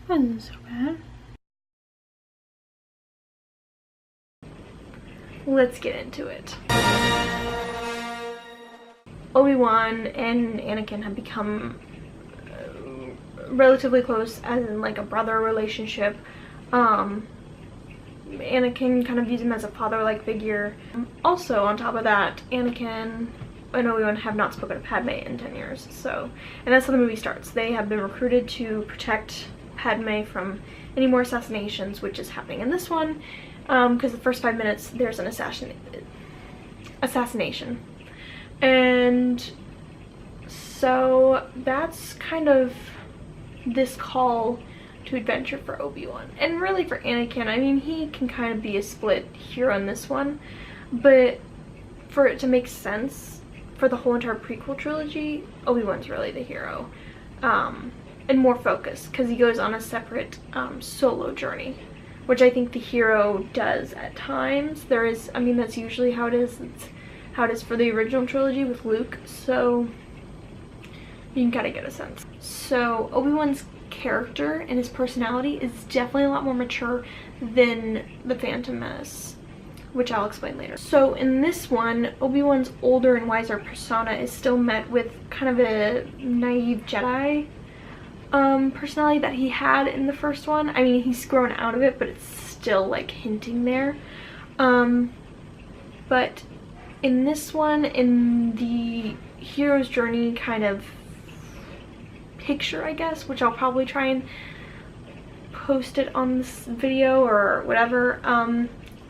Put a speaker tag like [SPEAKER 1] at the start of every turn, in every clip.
[SPEAKER 1] Wasn't so bad. Let's get into it. Obi Wan and Anakin have become relatively close, as in like a brother relationship. Anakin kind of views him as a father-like figure. Also, on top of that, Anakin and Obi Wan have not spoken to Padme in 10 years. So, and that's how the movie starts. They have been recruited to protect Padme from any more assassinations, which is happening in this one. Because the first 5 minutes there's an assassination. And so that's kind of this call to adventure for Obi-Wan. And really for Anakin, I mean, he can kind of be a split hero in this one. But for it to make sense for the whole entire prequel trilogy, Obi-Wan's really the hero. And more focused, because he goes on a separate solo journey, which I think the hero does at times. There is, I mean, that's usually how it is. It's how it is for the original trilogy with Luke, so you can kind of get a sense. So Obi-Wan's character and his personality is definitely a lot more mature than the Phantom Menace, which I'll explain later. So in this one, Obi-Wan's older and wiser persona is still met with kind of a naive Jedi personality that he had in the first one. I mean, he's grown out of it, but it's still like hinting there. But in this one, in the hero's journey kind of picture, I guess, which I'll probably try and post it on this video or whatever,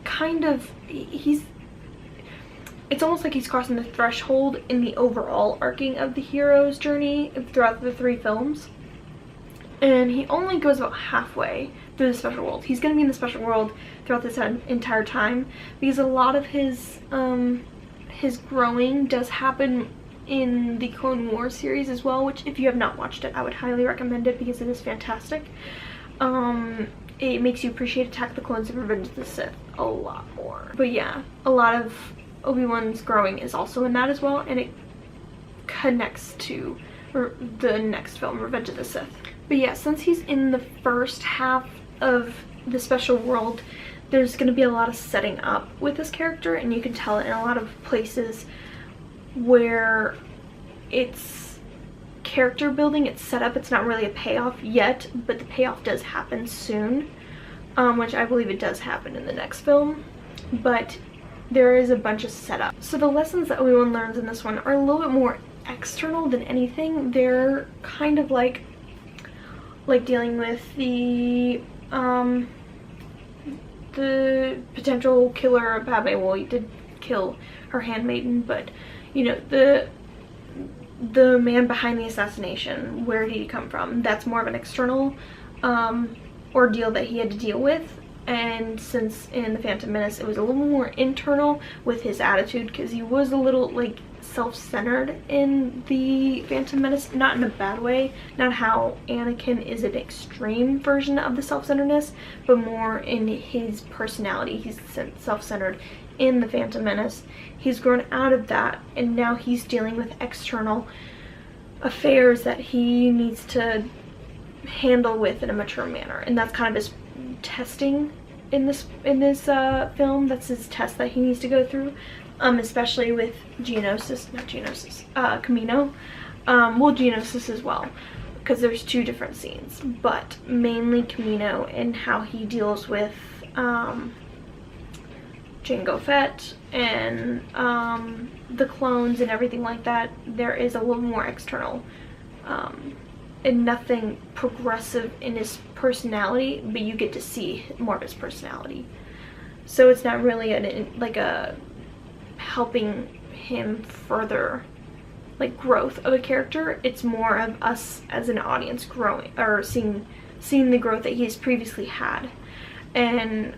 [SPEAKER 1] kind of it's almost like he's crossing the threshold in the overall arcing of the hero's journey throughout the 3 films. And he only goes about halfway through the special world. He's going to be in the special world throughout this entire time, because a lot of his growing does happen in the Clone Wars series as well, which if you have not watched it, I would highly recommend it because it is fantastic. It makes you appreciate Attack of the Clones and Revenge of the Sith a lot more. But yeah, a lot of Obi-Wan's growing is also in that as well, and it connects to the next film, Revenge of the Sith. But yeah, since he's in the first half of the special world, there's going to be a lot of setting up with this character, and you can tell it in a lot of places where it's character building, it's set up, it's not really a payoff yet, but the payoff does happen soon, which I believe it does happen in the next film, but there is a bunch of setup. So the lessons that Obi-Wan learns in this one are a little bit more external than anything. They're kind of like dealing with the potential killer of Padme. Well, he did kill her handmaiden, but you know, the man behind the assassination, where did he come from? That's more of an external ordeal that he had to deal with. And since in the Phantom Menace it was a little more internal with his attitude, because he was a little like self-centered in the Phantom Menace, not in a bad way, not how Anakin is an extreme version of the self-centeredness, but more in his personality. He's self-centered in the Phantom Menace. He's grown out of that, and now he's dealing with external affairs that he needs to handle with in a mature manner, and that's kind of his testing in this film. That's his test that he needs to go through, especially with Camino. Well, Geonosis as well, because there's 2 different scenes, but mainly Camino and how he deals with Jango Fett and the clones and everything like that. There is a little more external and nothing progressive in his personality, but you get to see more of his personality. So it's not really like a helping him further like growth of a character. It's more of us as an audience growing, or seeing the growth that he's previously had, and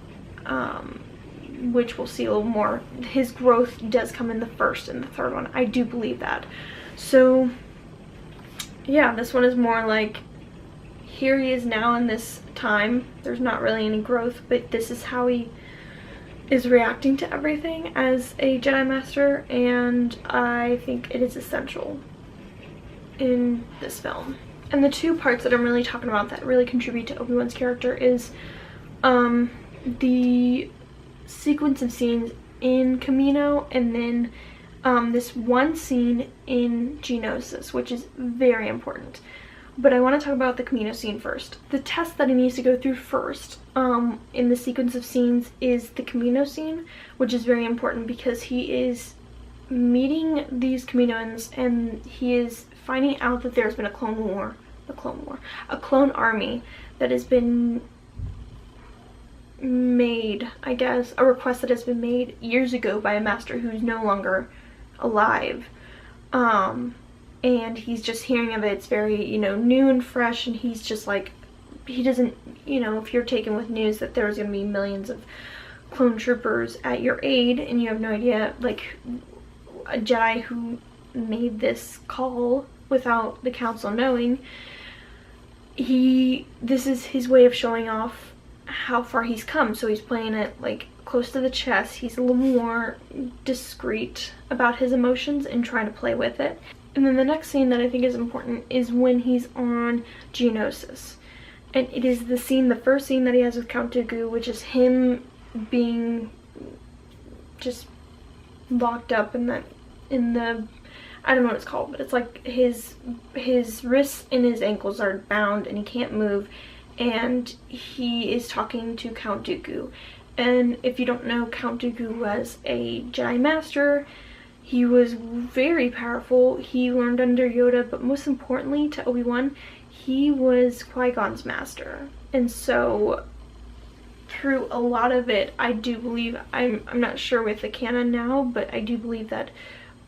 [SPEAKER 1] which we'll see a little more. His growth does come in the first and the third one. I do believe that. So yeah, this one is more like, here he is now in this time. There's not really any growth, but this is how he is reacting to everything as a Jedi Master, and I think it is essential in this film. And the two parts that I'm really talking about that really contribute to Obi-Wan's character is the sequence of scenes in Camino, and then this one scene in Geonosis, which is very important. But I want to talk about the Camino scene first. The test that he needs to go through first in the sequence of scenes is the Camino scene, which is very important because he is meeting these Kaminoans and he is finding out that there's been a clone army that has been made, I guess, a request that has been made years ago by a master who's no longer alive. And he's just hearing of it. It's very, you know, new and fresh, and he's just like, he doesn't, you know, if you're taken with news that there's going to be millions of clone troopers at your aid and you have no idea, like, a Jedi who made this call without the council knowing, this is his way of showing off how far he's come. So he's playing it like close to the chest. He's a little more discreet about his emotions and trying to play with it. And then the next scene that I think is important is when he's on Geonosis. And it is the scene, the first scene that he has with Count Dooku, which is him being just locked up in the, I don't know what it's called, but it's like his wrists and his ankles are bound and he can't move. And he is talking to Count Dooku. And if you don't know, Count Dooku was a Jedi Master. He was very powerful. He learned under Yoda, but most importantly to Obi-Wan, he was Qui-Gon's master. And so through a lot of it, I do believe, I'm not sure with the canon now, but I do believe that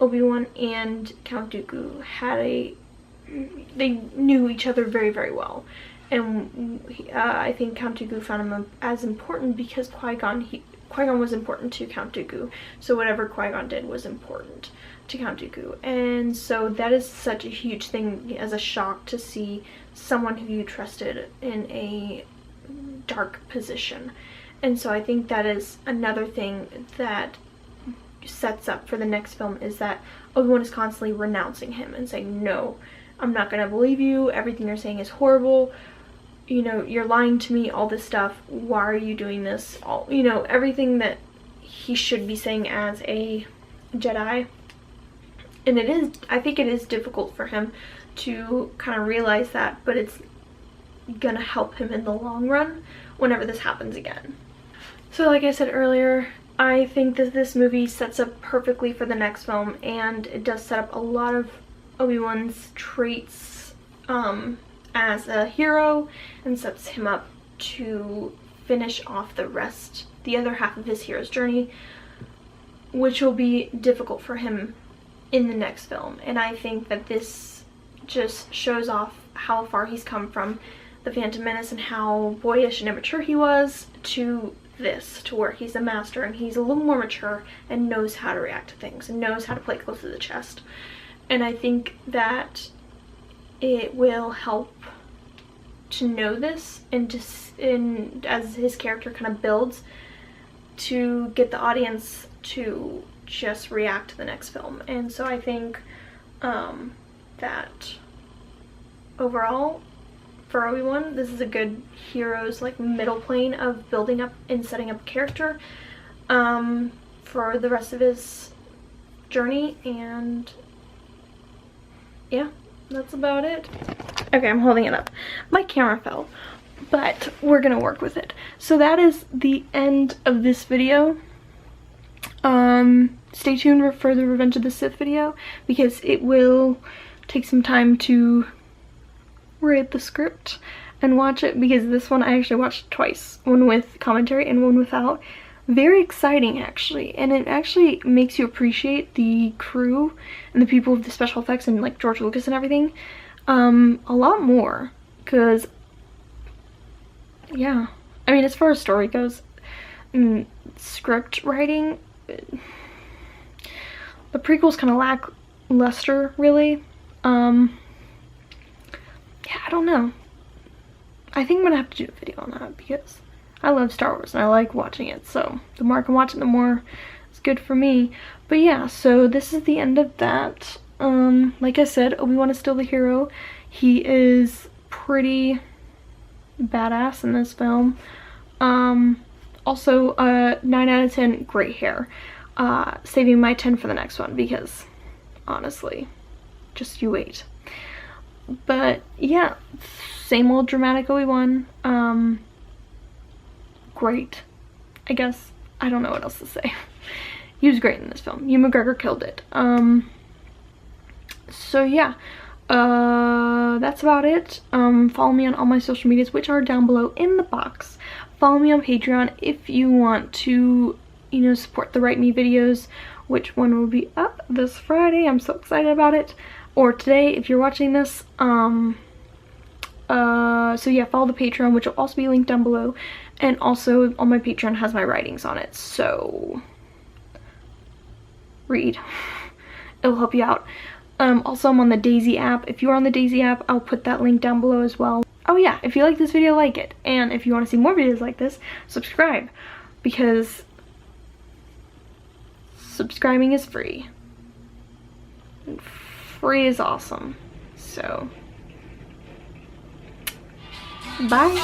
[SPEAKER 1] Obi-Wan and Count Dooku they knew each other very, very well. And I think Count Dooku found him as important because Qui-Gon was important to Count Dooku, so whatever Qui-Gon did was important to Count Dooku. And so that is such a huge thing as a shock to see someone who you trusted in a dark position. And so I think that is another thing that sets up for the next film, is that Obi-Wan is constantly renouncing him and saying, no, I'm not gonna believe you, everything you're saying is horrible, you know, you're lying to me, all this stuff, why are you doing this, all, you know, everything that he should be saying as a Jedi. And it is, I think it is difficult for him to kind of realize that, but it's gonna help him in the long run whenever this happens again. So like I said earlier, I think that this movie sets up perfectly for the next film, and it does set up a lot of Obi-Wan's traits as a hero, and sets him up to finish off the other half of his hero's journey, which will be difficult for him in the next film. And I think that this just shows off how far he's come from the Phantom Menace and how boyish and immature he was to this, to where he's a master and he's a little more mature and knows how to react to things and knows how to play close to the chest. And I think that it will help to know this, and as his character kind of builds, to get the audience to just react to the next film. And so I think that overall for Obi-Wan, this is a good hero's like middle plane of building up and setting up a character for the rest of his journey. And yeah, that's about it. Okay, I'm holding it up. My camera fell, but we're gonna work with it. So that is the end of this video. Stay tuned for the Revenge of the Sith video, because it will take some time to read the script and watch it, because this one I actually watched twice, one with commentary and one without. Very exciting actually, and it actually makes you appreciate the crew and the people with the special effects and like George Lucas and everything a lot more, because yeah, I mean, as far as story goes, script writing, the prequel's kind of lackluster really. Yeah, I don't know, I think I'm gonna have to do a video on that because I love Star Wars and I like watching it, so the more I can watch it, the more it's good for me. But yeah, so this is the end of that. Like I said, Obi-Wan is still the hero. He is pretty badass in this film. Also, 9 out of 10, great hair. Saving my 10 for the next one because, honestly, just you wait. But, yeah, same old dramatic Obi Wan. Great. I guess, I don't know what else to say. He was great in this film. Ewan McGregor killed it. So, yeah. That's about it. Follow me on all my social medias, which are down below in the box. Follow me on Patreon if you want to, you know, support the Write Me videos, which one will be up this Friday. I'm so excited about it. Or today, if you're watching this. So yeah, follow the Patreon, which will also be linked down below. And also, on my Patreon has my writings on it, so read. It'll help you out. Also, I'm on the Daisie app. If you're on the Daisie app, I'll put that link down below as well. Oh yeah, if you like this video, like it. And if you want to see more videos like this, subscribe. Because subscribing is free. And free is awesome. So, bye.